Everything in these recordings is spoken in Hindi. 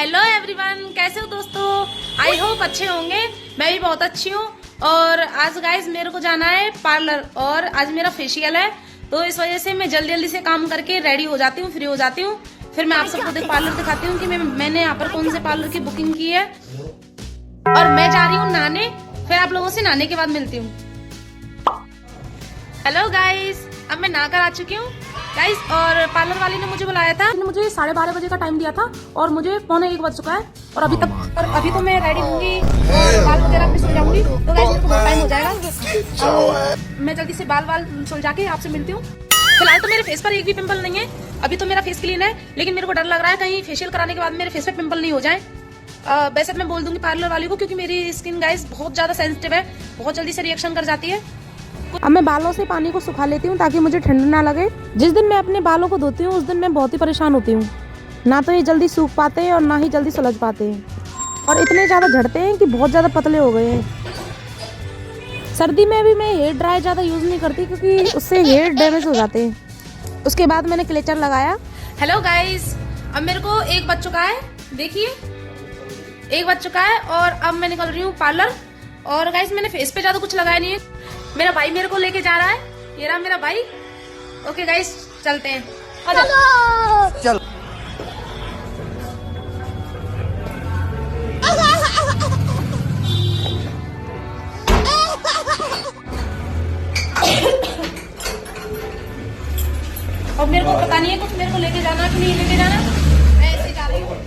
हेलो एवरीवन, कैसे हो दोस्तों? आई होप अच्छे होंगे। मैं भी बहुत अच्छी हूँ। और आज गाइज मेरे को जाना है पार्लर और आज मेरा फेशियल है, तो इस वजह से मैं जल्दी जल्दी से काम करके रेडी हो जाती हूँ, फ्री हो जाती हूँ। फिर मैं आप सबको पार्लर दिखाती हूँ कि मैंने यहाँ पर कौन से पार्लर की बुकिंग की है। और मैं जा रही हूँ नहाने, फिर आप लोगों से नहाने के बाद मिलती हूँ। हेलो गाइज, अब मैं नहा कर आ चुकी हूँ गाइस। और पार्लर वाली ने मुझे बुलाया था, मुझे 12:30 बजे का टाइम दिया था और मुझे 12:45 बज चुका है। और अभी तो मैं रेडी होंगी और बाल वगैरह भी सुल जाऊंगी, तो गाइस मेरे को बहुत टाइम हो जाएगा। और मैं जल्दी से बाल सुल जाके आपसे मिलती हूँ। फिलहाल तो मेरे फेस पर एक भी पिंपल नहीं है, अभी तो मेरा फेस क्लीन है, लेकिन मेरे को डर लग रहा है कहीं फेशियल कराने के बाद मेरे फेस पर पिंपल नहीं हो जाए। वैसे मैं बोल दूंगी पार्लर वाली को, क्योंकि मेरी स्किन गाइस बहुत ज्यादा सेंसिटिव है, बहुत जल्दी से रिएक्शन कर जाती है। अब मैं बालों से पानी को सुखा लेती हूँ ताकि मुझे ठंड ना लगे। जिस दिन मैं अपने बालों को धोती हूँ उस दिन मैं बहुत ही परेशान होती हूँ। ना तो ये जल्दी सूख पाते हैं और ना ही जल्दी सुलझ पाते हैं, और इतने ज़्यादा झड़ते हैं कि बहुत ज़्यादा पतले हो गए हैं। सर्दी में भी मैं हेयर ड्राई ज़्यादा यूज़ नहीं करती, क्योंकि उससे हेयर डैमेज हो जाते हैं। उसके बाद मैंने क्लेचर लगाया। हेलो गाइस, अब मेरे को 1 बज चुका है, देखिए 1 बज चुका है और अब मैं निकल रही हूँ पार्लर। और गाइस मैंने फेस पे ज़्यादा कुछ लगाया नहीं है, मेरा भाई मेरे को लेके जा रहा है, ये रहा मेरा भाई। ओके गाइस, चलते हैं। चलो। अब मेरे को पता नहीं है कुछ मेरे को लेके जाना कि नहीं लेके जाना, मैं ऐसे जा रही हूँ।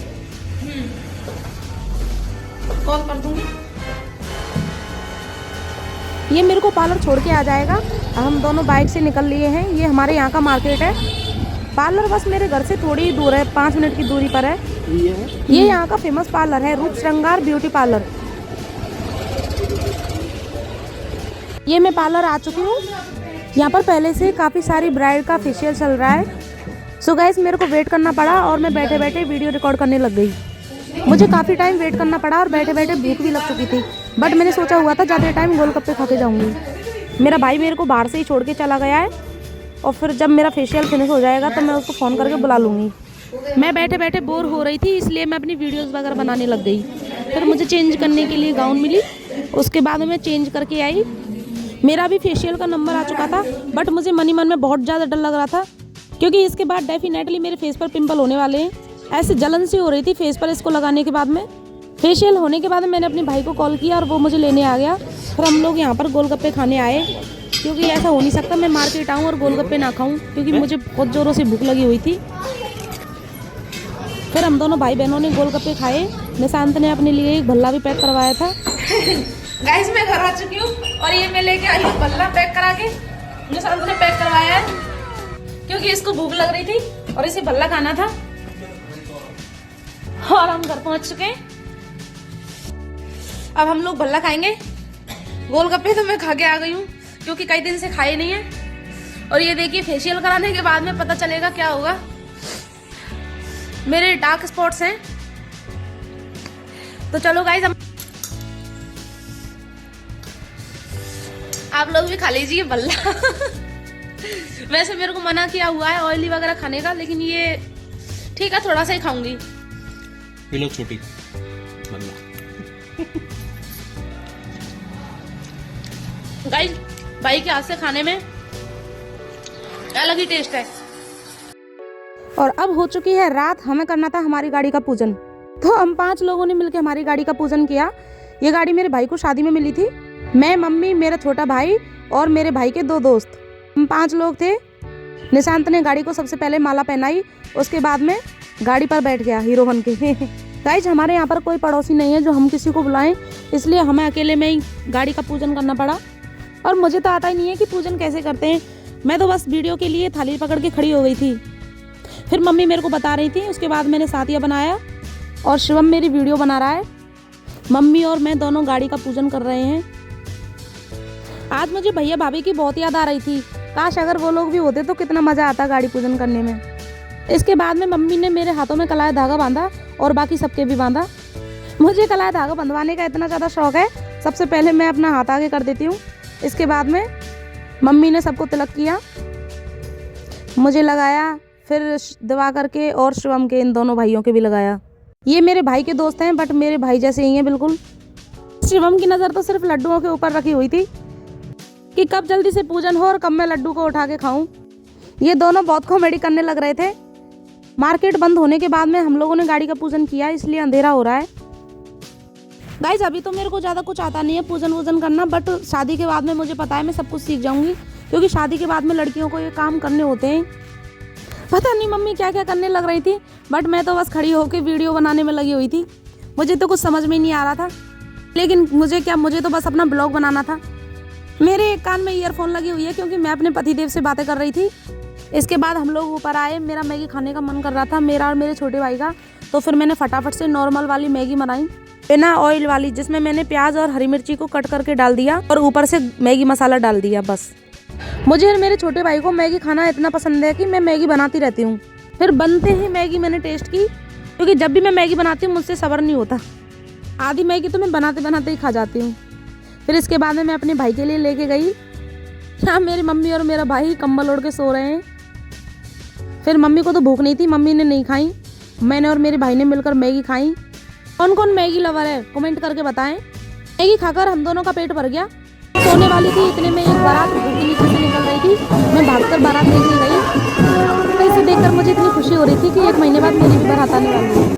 कॉल कर दूंगी। ये मेरे को पार्लर छोड़ के आ जाएगा। हम दोनों बाइक से निकल लिए हैं। ये हमारे यहाँ का मार्केट है। पार्लर बस मेरे घर से थोड़ी ही दूर है, 5 मिनट की दूरी पर है। ये यहाँ का फेमस पार्लर है, रूप श्रृंगार ब्यूटी पार्लर। ये मैं पार्लर आ चुकी हूँ। यहाँ पर पहले से काफ़ी सारी ब्राइड का फेशियल चल रहा है। सो गाइस मेरे को वेट करना पड़ा और मैं बैठे बैठे वीडियो रिकॉर्ड करने लग गई। मुझे काफ़ी टाइम वेट करना पड़ा और बैठे बैठे भूख भी लग चुकी थी, बट मैंने सोचा हुआ था ज़्यादा टाइम गोलगप्पे खा के जाऊँगी। मेरा भाई मेरे को बाहर से ही छोड़ के चला गया है, और फिर जब मेरा फेशियल फिनिश हो जाएगा तो मैं उसको फ़ोन करके बुला लूँगी। मैं बैठे बैठे बोर हो रही थी, इसलिए मैं अपनी वीडियोज़ वगैरह बनाने लग गई। फिर मुझे चेंज करने के लिए गाउन मिली, उसके बाद मैं चेंज करके आई। मेरा भी फेशियल का नंबर आ चुका था, बट मुझे मन ही मन में बहुत ज़्यादा डर लग रहा था, क्योंकि इसके बाद डेफिनेटली मेरे फेस पर पिंपल होने वाले हैं। ऐसे जलन सी हो रही थी फेस पर इसको लगाने के बाद में। फेशियल होने के बाद मैंने अपने भाई को कॉल किया और वो मुझे लेने आ गया। फिर हम लोग यहाँ पर गोलगप्पे खाने आए, क्योंकि ऐसा हो नहीं सकता मैं मार्केट आऊँ और गोलगप्पे ना खाऊं, क्योंकि मुझे बहुत ज़ोरों से भूख लगी हुई थी। फिर हम दोनों भाई बहनों ने गोलगप्पे खाए। निशांत ने अपने लिए एक भल्ला भी पैक करवाया था। गाइस मैं घर आ चुकी हूँ और ये मैं लेके आई हूँ भल्ला पैक करा के। निशांत ने पैक करवाया है क्योंकि इसको भूख लग रही थी और इसे भल्ला खाना था। और हम घर पहुंच चुके हैं। अब हम लोग भल्ला खाएंगे। गोलगप्पे तो मैं खा के आ गई हूँ, क्योंकि कई दिन से खाए नहीं है। और ये देखिए फेशियल कराने के बाद में पता चलेगा क्या होगा। मेरे डार्क स्पॉट्स हैं। तो चलो गाइस, आप लोग भी खा लीजिए भल्ला। वैसे मेरे को मना किया हुआ है ऑयली वगैरह खाने का, लेकिन ये ठीक है, थोड़ा सा ही खाऊंगी। लो छोटी गाइस भाई के हाथ से खाने में अलग ही टेस्ट है। और अब हो चुकी है रात, हमें करना था हमारी गाड़ी का पूजन। तो हम 5 लोगों ने मिलकर हमारी गाड़ी का पूजन किया। ये गाड़ी मेरे भाई को शादी में मिली थी। मैं, मम्मी, मेरा छोटा भाई और मेरे भाई के 2 दोस्त, हम 5 लोग थे। निशांत ने गाड़ी को सबसे पहले माला पहनाई, उसके बाद में गाड़ी पर बैठ गया हीरो बन के। गाइस हमारे यहाँ पर कोई पड़ोसी नहीं है जो हम किसी को बुलाएं, इसलिए हमें अकेले में ही गाड़ी का पूजन करना पड़ा। और मुझे तो आता ही नहीं है कि पूजन कैसे करते हैं। मैं तो बस वीडियो के लिए थाली पकड़ के खड़ी हो गई थी। फिर मम्मी मेरे को बता रही थी, उसके बाद मैंने साथिया बनाया और शिवम मेरी वीडियो बना रहा है। मम्मी और मैं दोनों गाड़ी का पूजन कर रहे हैं। आज मुझे भैया भाभी की बहुत याद आ रही थी। काश अगर वो लोग भी होते तो कितना मज़ा आता गाड़ी पूजन करने में। इसके बाद में मम्मी ने मेरे हाथों में कलाया धागा बांधा और बाकी सबके भी बांधा। मुझे कलाया धागा बंधवाने का इतना ज़्यादा शौक है, सबसे पहले मैं अपना हाथ आगे कर देती हूँ। इसके बाद में मम्मी ने सबको तिलक किया, मुझे लगाया, फिर दिवाकर के और शिवम के, इन दोनों भाइयों के भी लगाया। ये मेरे भाई के दोस्त हैं, बट मेरे भाई जैसे ही हैं बिल्कुल। शिवम की नज़र तो सिर्फ लड्डुओं के ऊपर रखी हुई थी कि कब जल्दी से पूजन हो और कब मैं लड्डू को उठा के खाऊं। ये दोनों बहुत कॉमेडी करने लग रहे थे। मार्केट बंद होने के बाद में हम लोगों ने गाड़ी का पूजन किया, इसलिए अंधेरा हो रहा है। गाइज अभी तो मेरे को ज़्यादा कुछ आता नहीं है पूजन वूजन करना, बट शादी के बाद में मुझे पता है मैं सब कुछ सीख जाऊंगी, क्योंकि शादी के बाद में लड़कियों को ये काम करने होते हैं। पता नहीं मम्मी क्या क्या करने लग रही थी, बट मैं तो बस खड़ी होकर वीडियो बनाने में लगी हुई थी। मुझे तो कुछ समझ में नहीं आ रहा था, लेकिन मुझे तो बस अपना ब्लॉग बनाना था। मेरे एक कान में ईयरफोन लगी हुई है क्योंकि मैं अपने पतिदेव से बातें कर रही थी। इसके बाद हम लोग ऊपर आए, मेरा मैगी खाने का मन कर रहा था, मेरा और मेरे छोटे भाई का। तो फिर मैंने फटाफट से नॉर्मल वाली मैगी बनाई, बिना ऑयल वाली, जिसमें मैंने प्याज और हरी मिर्ची को कट करके डाल दिया और ऊपर से मैगी मसाला डाल दिया। बस मुझे और मेरे छोटे भाई को मैगी खाना इतना पसंद है कि मैं मैगी बनाती रहती हूँ। फिर बनते ही मैगी मैंने टेस्ट की, क्योंकि जब भी मैं मैगी बनाती हूँ मुझसे सब्र नहीं होता। आधी मैगी तो मैं बनाते बनाते ही खा जाती हूँ। फिर इसके बाद में मैं अपने भाई के लिए लेके गई। यहाँ मेरी मम्मी और मेरा भाई कंबल ओढ़ के सो रहे हैं। फिर मम्मी को तो भूख नहीं थी, मम्मी ने नहीं खाई, मैंने और मेरे भाई ने मिलकर मैगी खाई। कौन कौन मैगी लवर है कमेंट करके बताएं। मैगी खाकर हम दोनों का पेट भर गया। सोने वाली थी, इतने में एक बारात घर के नीचे से निकल रही थी। मैं भागकर बारात देखने गई। तो इसे देखकर मुझे इतनी खुशी हो रही थी कि 1 महीने बाद मेरी भी बारात आने वाली है।